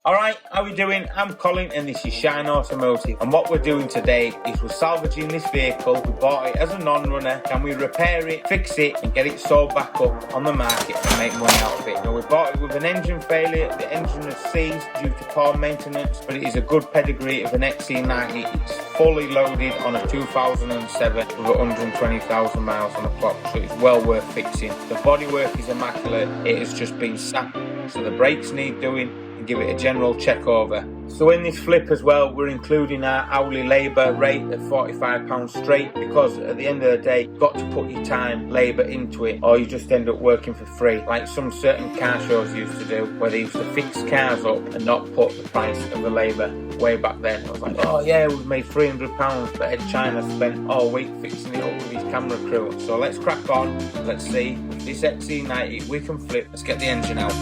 Alright, how are we doing? I'm Colin and this is Shine Automotive, and what we're doing today is we're salvaging this vehicle. We bought it as a non-runner. Can we repair it, fix it and get it sold back up on the market and make money out of it? Now, we bought it with an engine failure. The engine has seized due to poor maintenance, but it is a good pedigree of an XC90. It's fully loaded on a 2007 with 120,000 miles on the clock, so it's well worth fixing. The bodywork is immaculate. It has just been sat, so the brakes need doing, and give it a general check over. So in this flip as well, we're including our hourly labour rate at £45 straight, because at the end of the day, you've got to put your time, labour into it, or you just end up working for free, like some certain car shows used to do, where they used to fix cars up and not put the price of the labour. Way back then, I was like, oh yeah, we've made £300, but Ed China spent all week fixing it up with his camera crew. So let's crack on, let's see if this XC90 we can flip. Let's get the engine out.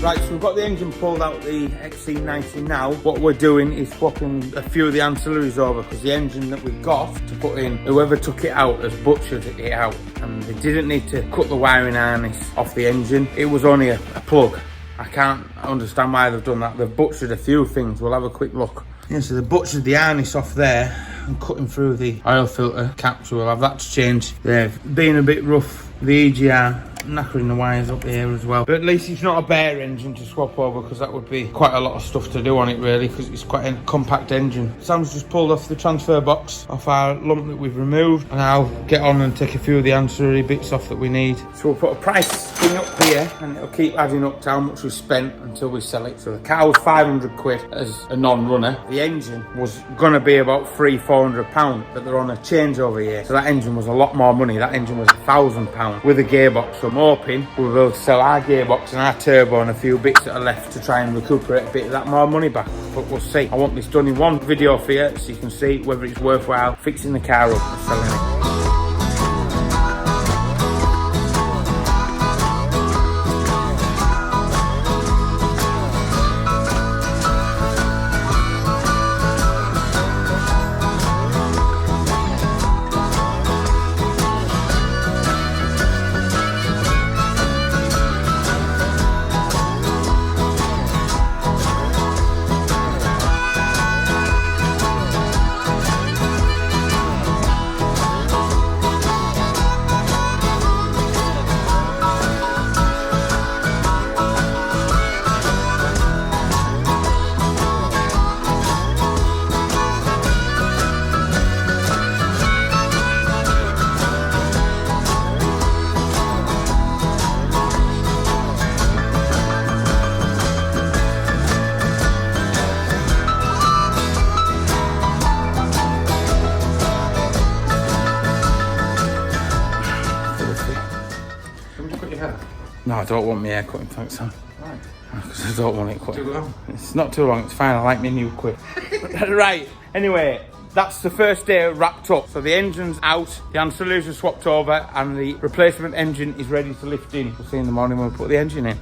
Right, so we've got the engine pulled out the XC90 now. What we're doing is swapping a few of the ancillaries over, because the engine that we got to put in, whoever took it out has butchered it out, and they didn't need to cut the wiring harness off the engine. It was only a plug. I can't understand why they've done that. They've butchered a few things. We'll have a quick look. Yeah, so they butchered the harness off there and cutting through the oil filter cap, so we'll have that to change. They've been a bit rough. The EGR knackering the wires up here as well, but at least it's not a bare engine to swap over, because that would be quite a lot of stuff to do on it really, because it's quite a compact engine. Sam's just pulled off the transfer box off our lump that we've removed, and I'll get on and take a few of the ancillary bits off that we need. So we'll put a price thing up here, and it'll keep adding up to how much we spent until we sell it. So the car was 500 quid as a non-runner. The engine was gonna be about £300-400, but they're on a changeover here, so that engine was a lot more money. That engine was £1,000 with a gearbox. So I'm hoping we'll be able to sell our gearbox and our turbo and a few bits that are left to try and recuperate a bit of that more money back, but we'll see. I want this done in one video for you, so you can see whether it's worthwhile fixing the car up and selling it. No, I don't want my hair cutting, thanks, Sam. Right. Because I don't want it cut. Too long? It's not too long, it's fine. I like my new quid. Right, anyway, that's the first day wrapped up. So the engine's out, the ancillaries are swapped over, and the replacement engine is ready to lift in. We'll see in the morning when we put the engine in.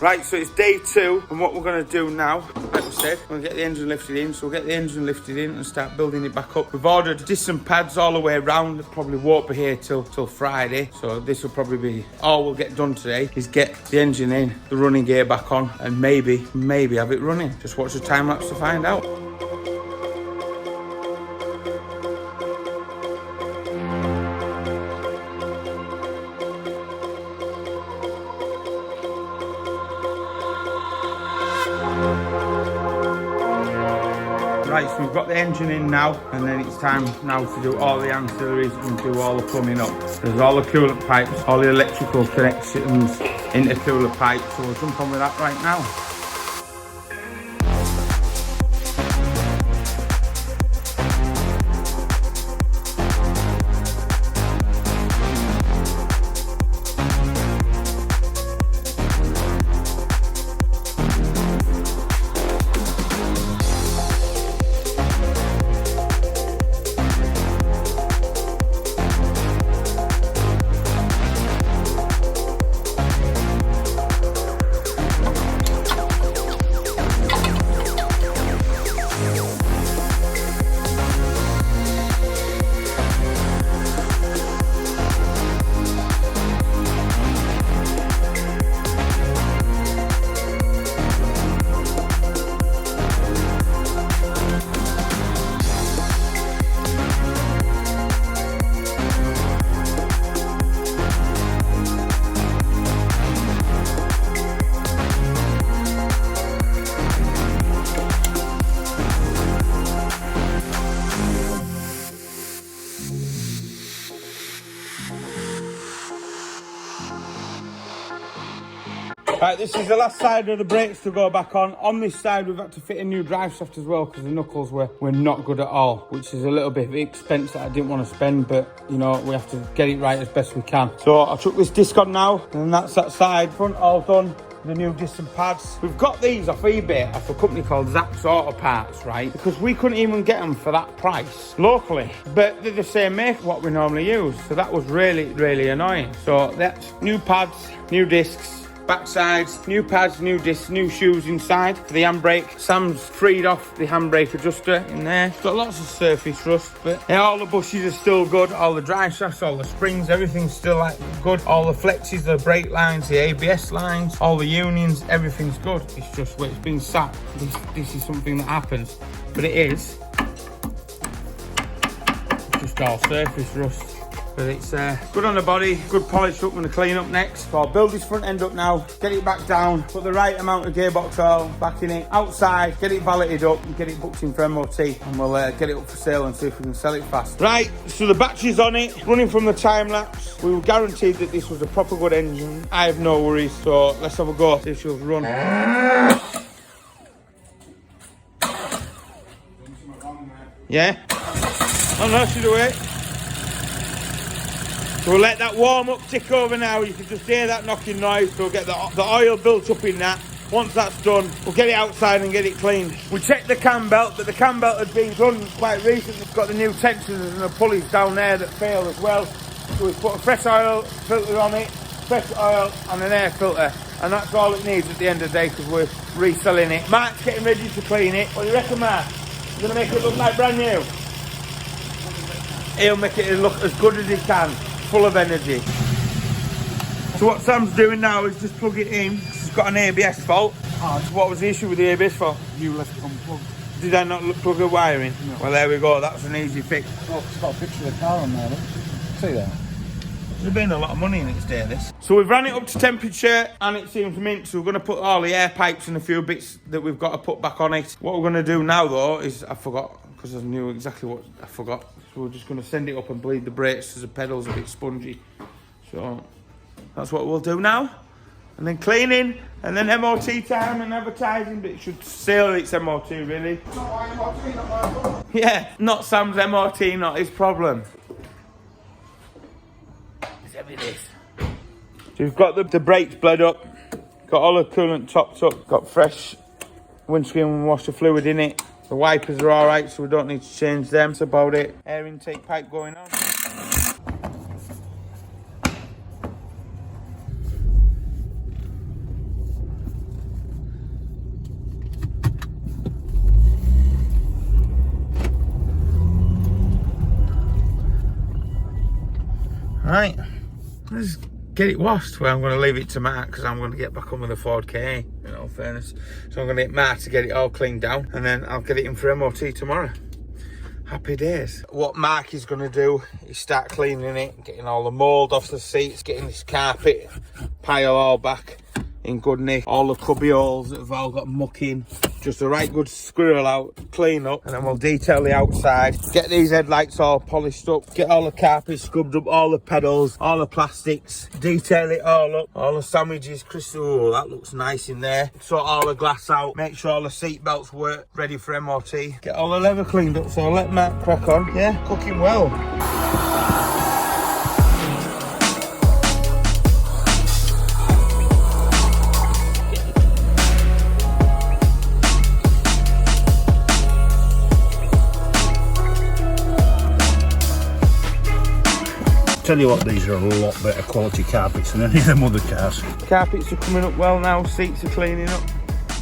Right, so it's day 2, and what we're going to do now, like we said, we're going to get the engine lifted in. So we'll get the engine lifted in and start building it back up. We've ordered discs and pads all the way around. It probably won't be here till Friday, so this will probably be all we'll get done today, is get the engine in, the running gear back on, and maybe have it running. Just watch the time lapse to find out. Right, Right, so we've got the engine in now, and then it's time now to do all the ancillaries and do all the plumbing up. There's all the coolant pipes, all the electrical connections into cooler pipes, so we'll jump on with that right now. Right, this is the last side of the brakes to go back on. On this side, we've had to fit a new drive shaft as well because the knuckles were not good at all, which is a little bit of expense that I didn't want to spend, but you know, we have to get it right as best we can. So I took this disc on now, and that's that side. Front all done. The new disc and pads. We've got these off eBay off a company called Zapp's Auto Parts, right? Because we couldn't even get them for that price locally, but they're the same make what we normally use. So that was really annoying. So that's new pads, new discs, back sides, new pads, new discs, new shoes inside for the handbrake. Sam's freed off the handbrake adjuster in there. It's got lots of surface rust, but yeah, all the bushes are still good. All the drive shafts, all the springs, everything's still like good. All the flexes, the brake lines, the ABS lines, all the unions, everything's good. It's just where it's been sat. This is something that happens, but it is just all surface rust. But it's good on the body, good polish up. I'm going to clean up next. So I'll build this front end up now, get it back down, put the right amount of gearbox oil back in it, outside, get it valeted up and get it booked in for MOT, and we'll get it up for sale and see if we can sell it fast. Right, so the battery's on it, running from the time lapse. We were guaranteed that this was a proper good engine. I have no worries, so let's have a go, see if she'll run. Yeah? Oh no, she's away. So we'll let that warm up tick over now. You can just hear that knocking noise. So we'll get the oil built up in that. Once that's done, we'll get it outside and get it cleaned. We checked the cam belt, but the cam belt had been done quite recently. It's got the new tensioners and the pulleys down there that fail as well. So we've put a fresh oil filter on it, fresh oil and an air filter. And that's all it needs at the end of the day because we're reselling it. Mark's getting ready to clean it. What do you reckon, Mark? You're going to make it look like brand new? He'll make it look as good as he can. Full of energy. So what Sam's doing now is just plug it in. It's got an ABS fault. Oh, what was the issue with the ABS fault? You left it unplugged. Did I not plug the wire in? No. Well, there we go. That's an easy fix. Oh, it's got a picture of the car on there. Look. See that? There's been a lot of money in its day, this. So we've ran it up to temperature and it seems mint. So we're going to put all the air pipes and a few bits that we've got to put back on it. What we're going to do now, though, is I forgot because I knew exactly what I forgot. So we're just going to send it up and bleed the brakes because the pedal's a bit spongy. So that's what we'll do now. And then cleaning, and then MOT time and advertising, but it should sail its MOT really. It's not my MOT, not my problem. Yeah, not Sam's MOT, not his problem. It's heavy this. So we've got the brakes bled up, got all the coolant topped up, got fresh windscreen washer fluid in it. The wipers are alright, so we don't need to change them. That's about it. Air intake pipe going on. Right, let's get it washed. Well, I'm going to leave it to Mark because I'm going to get back on with the Ford KA, in all fairness. So I'm going to get Mark to get it all cleaned down and then I'll get it in for MOT tomorrow. Happy days. What Mark is going to do is start cleaning it, getting all the mould off the seats, getting this carpet pile all back in good nick. All the cubby holes that have all got muck in, just a right good squirrel out, clean up, and then we'll detail the outside, get these headlights all polished up, get all the carpets scrubbed up, all the pedals, all the plastics, detail it all up, all the sandwiches, crystal. Oh, that looks nice in there. Sort all the glass out, make sure all the seat belts work, ready for MOT, get all the leather cleaned up. So let Matt crack on. Yeah, cooking well. Tell you what, these are a lot better quality carpets than any of them other cars. Carpets are coming up well now, seats are cleaning up.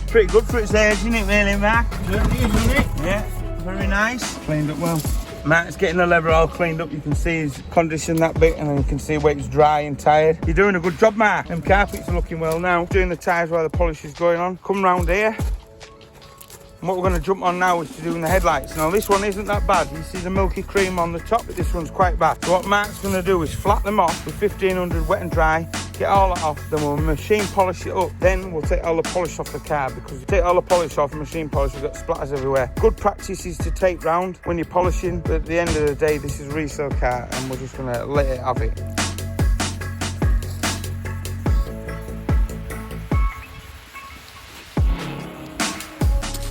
Pretty good for its age, isn't it, really, Mark? Certainly is, isn't it? Yeah, very nice. Cleaned up well. Mark's getting the leather all cleaned up. You can see he's conditioned that bit, and then you can see where it's dry and tired. You're doing a good job, Mark. Them carpets are looking well now. Doing the tyres while the polish is going on. Come round here. And what we're going to jump on now is to doing the headlights. Now this one isn't that bad. You see the milky cream on the top, but this one's quite bad. So what Mark's going to do is flat them off with 1500 wet and dry, get all that off, then we'll machine polish it up. Then we'll take all the polish off the car, because you take all the polish off and machine polish, we've got splatters everywhere. Good practice is to take round when you're polishing, but at the end of the day, this is a resale car and we're just going to let it have it.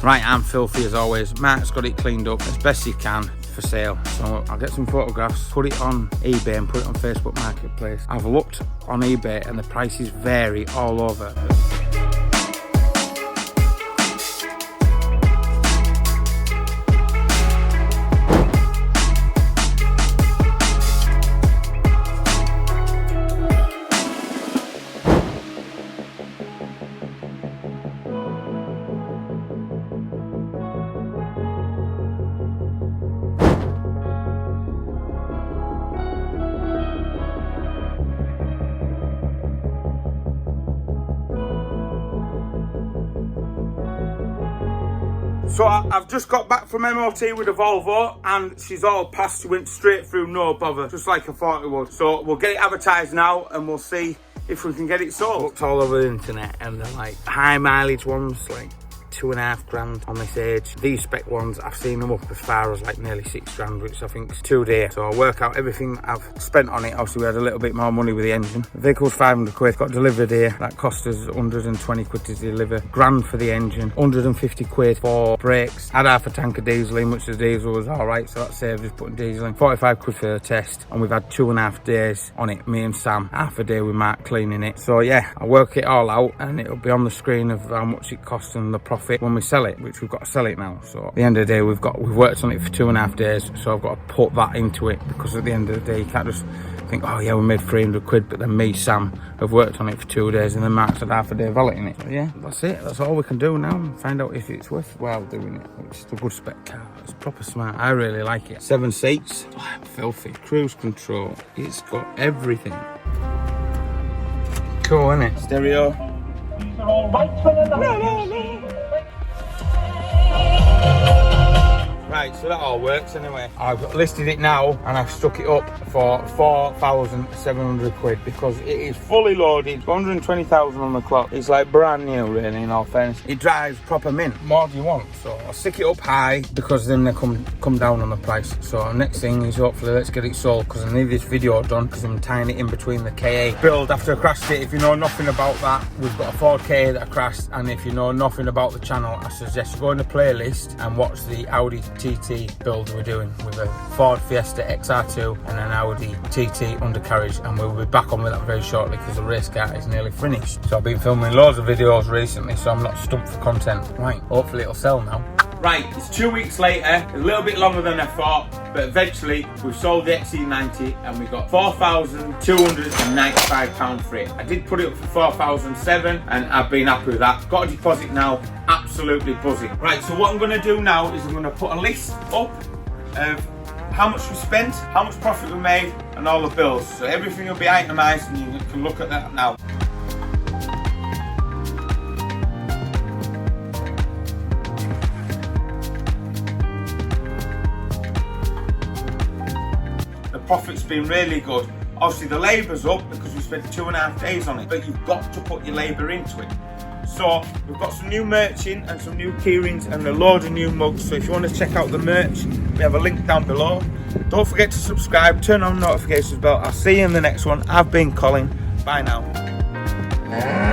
Right, I'm filthy as always. Mark's got it cleaned up as best he can for sale. So I'll get some photographs, put it on eBay and put it on Facebook Marketplace. I've looked on eBay and the prices vary all over. So I've just got back from MOT with a Volvo and she's all passed. She went straight through, no bother, just like I thought it would. So we'll get it advertised now and we'll see if we can get it sold. Looked all over the internet and they're like high mileage ones, like 2.5 grand on this age. These spec ones, I've seen them up as far as like nearly 6 grand, which I think is too dear. So I'll work out everything I've spent on it. Obviously we had a little bit more money with the engine. The vehicle's 500 quid, got delivered here. That cost us 120 quid to deliver. Grand for the engine, 150 quid for brakes. Had half a tank of diesel in, which the diesel was all right, so that saved us putting diesel in. 45 quid for the test, and we've had 2.5 days on it, me and Sam. Half a day with Mark cleaning it. So yeah, I'll work it all out and it'll be on the screen of how much it costs and the profit when we sell it, which we've got to sell it now. So at the end of the day, we've worked on it for 2.5 days, so I've got to put that into it, because at the end of the day you can't just think, oh yeah, we made 300 quid, but then me, Sam, have worked on it for 2 days and then Mark's had half a day valeting it. So yeah, that's it. That's all we can do now. Find out if it's worthwhile doing it. It's a good spec car. It's proper smart. I really like it. 7 seats. Oh, filthy. Cruise control. It's got everything. Cool, isn't it? Stereo. These are all right for the Right, so that all works anyway. I've listed it now and I've stuck it up for 4,700 quid because it is fully loaded, 120,000 on the clock. It's like brand new really, in all fairness. It drives proper mint. What do you want? So I'll stick it up high because then they come down on the price. So next thing is hopefully let's get it sold, because I need this video done because I'm tying it in between the KA build after I crashed it. If you know nothing about that, we've got a Ford KA that I crashed, and if you know nothing about the channel, I suggest you go in the playlist and watch the Audi TT build we're doing with a Ford Fiesta XR2 and an Audi TT undercarriage, and we'll be back on with that very shortly because the race car is nearly finished. So I've been filming loads of videos recently, so I'm not stumped for content. Right, hopefully it'll sell now. Right, it's 2 weeks later, a little bit longer than I thought, but eventually we've sold the XC90 and we got £4,295 for it. I did put it up for 4,007 and I've been happy with that. Got a deposit now, absolutely buzzing. Right, so what I'm going to do now is I'm going to put a list up of how much we spent, how much profit we made, and all the bills. So everything will be itemised and you can look at that now. Profit's been really good. Obviously the labour's up because we spent 2.5 days on it, but you've got to put your labour into it. So we've got some new merch in and some new keyrings and a load of new mugs. So if you want to check out the merch, we have a link down below. Don't forget to subscribe, turn on notifications bell. I'll see you in the next one. I've been Colin. Bye now.